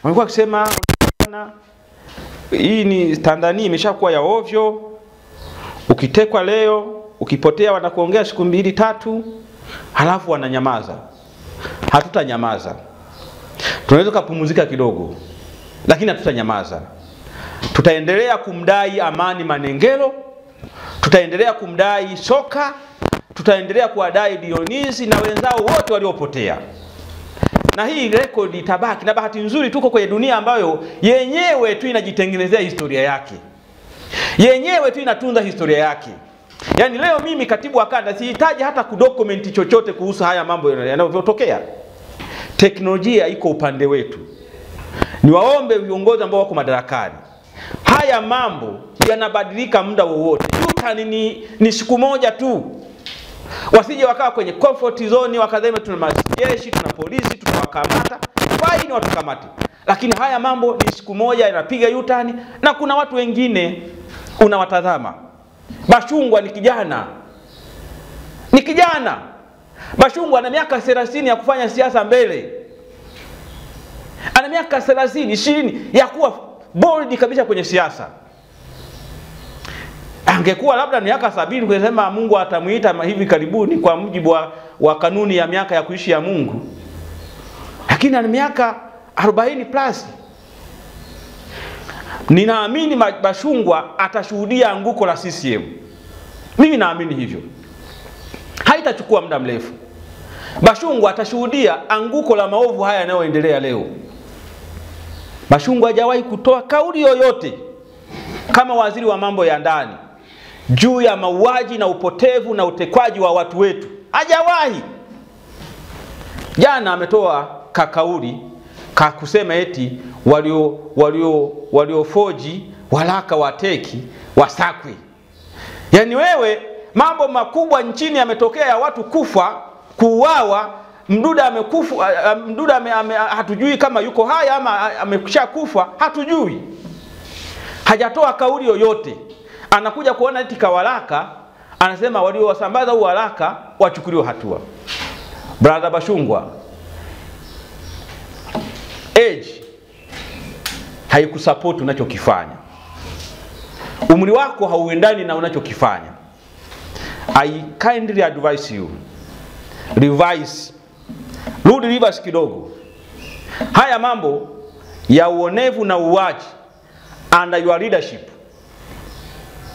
Wamekuwa kusema hii ni Tanzania imeshakuwa ya ovyo. Ukitekwa leo, ukipotea wanakuongea siku 2 3, halafu wananyamaza. Hatutanyamaza. Tunaweza kupumzika kidogo, lakini hatutanyamaza. Tutaendelea kumdai Amani Manengelo, tutaendelea kumdai Soka, tutaendelea kuwadai Dionisi na wenzao wote waliopotea. Na hii rekodi itabaki, na bahati nzuri tuko kwenye dunia ambayo yenyewe tu inajitengenezea historia yake. Yenyewe tu inatunza historia yake. Yaani leo mimi katibu wa kanda sihitaji hata kudokumenti chochote kuhusu haya mambo yanayotokea. Teknolojia iko upande wetu. Niwaombe viongozi ambao wako madarakani, haya mambo yanabadilika muda wowote. Yutani ni siku moja tu. Wasije wakawa kwenye comfort zone wakadhema tuna majeshi, tuna polisi, tunawakamata. Faini watukamate. Lakini haya mambo ni siku moja yanapiga yutani, na kuna watu wengine unawatazama. Bashungwa ni kijana. Ni kijana. Bashungwa ana miaka 30 ya kufanya siasa mbele. Ana miaka 30, 20 ya kuwa bold kabisa kwenye siasa. Angekuwa labda miaka 70 kusema Mungu atamuita hivi karibuni kwa mujibu wa kanuni ya miaka ya kuishi ya Mungu. Lakini ana miaka 40 plus. Ninaamini Bashungwa atashuhudia anguko la CCM. Mimi naamini hivyo. Haitachukua muda mrefu. Bashungwa atashuhudia anguko la maovu haya yanayoendelea leo. Bashungwa hajawahi kutoa kauli yoyote kama waziri wa mambo ya ndani juu ya mauaji na upotevu na utekwaji wa watu wetu. Hajawahi. Jana ametoa kauli kusema eti waliofoji waraka wa teki wasakwe. Yaani wewe mambo makubwa nchini yametokea ya watu kufa, kuuawa, Mduda amekufa, hatujui kama yuko hai ama amekwisha kufa, hatujui. Hajatoa kauli yoyote. Anakuja kuona eti kawaraka, anasema waliowasambaza huo waraka wachukuliwe hatua. Brother Bashungwa, age haikusupport unachokifanya. Umri wako hauendani na unachokifanya. I kindly advise you, revise, rudi reverse kidogo. Haya mambo ya uonevu na uwaji under your leadership,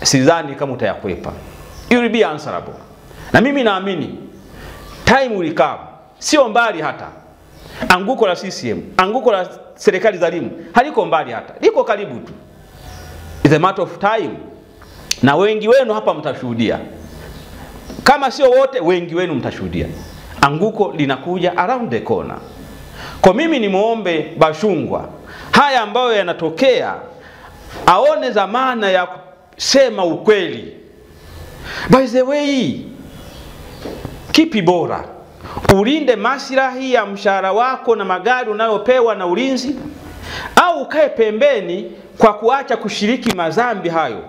sidhani kama utayakwepa. You will be answerable. Na mimi naamini time will come, sio mbali hata. Anguko la CCM, anguko la serikali dhalimu haliko mbali hata, liko karibu tu. It's a matter of time. Na wengi wenu hapa mtashuhudia. Kama sio wote, wengi wenu mtashuhudia. Anguko linakuja around the corner. Kwa mimi ni muombe Bashungwa, haya ambayo yanatokea aone zamana ya kusema ukweli. By the way, kipi bora? Ulinde maslahi ya mshahara wako na magari unayopewa na ulinzi, au ukae pembeni kwa kuacha kushiriki madhambi hayo?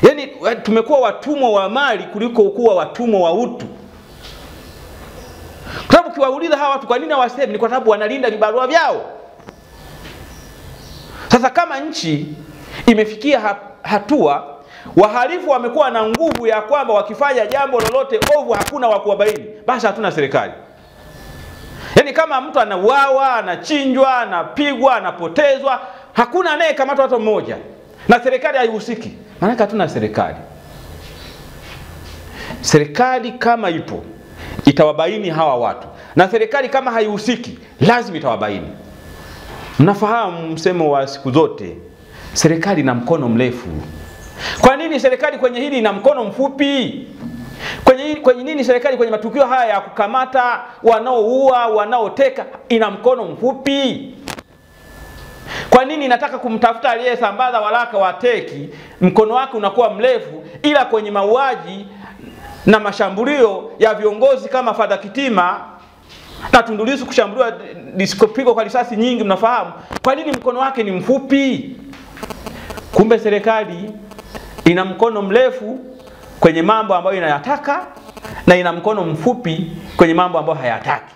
Yaani tumekuwa watumwa wa mali kuliko kuwa watumwa wa utu. Kwa sababu kiwauliza hawa watu kwa nini hawasemi, ni kwa sababu wanalinda vibarua vyao. Sasa kama nchi imefikia hatua wahalifu wamekuwa na nguvu ya kwamba wakifanya jambo lolote ovu hakuna wa kuwabaini, basi hatuna serikali. Yaani kama mtu anauawa, anachinjwa, anapigwa, anapotezwa, hakuna anayekamatwa hata mmoja, na serikali haihusiki, maana hatuna serikali. Serikali kama ipo itawabaini hawa watu, na serikali kama haihusiki lazima itawabaini. Mnafahamu msemo wa siku zote, serikali ina mkono mrefu. Kwa nini serikali kwenye hili ina mkono mfupi? Kwenye nini serikali kwenye matukio haya ya kukamata, wanaoua, wanaoteka ina mkono mfupi? Kwa nini inataka kumtafuta aliyesambaza waraka wa teki, mkono wake unakuwa mrefu, ila kwenye mauaji na mashambulio ya viongozi kama Father Kitima na Tundu Lissu kushambuliwa diskopiko kwa risasi nyingi, mnafahamu kwa nini mkono wake ni mfupi? Kumbe serikali ina mkono mrefu kwenye mambo ambayo inayataka na ina mkono mfupi kwenye mambo ambayo hayataki.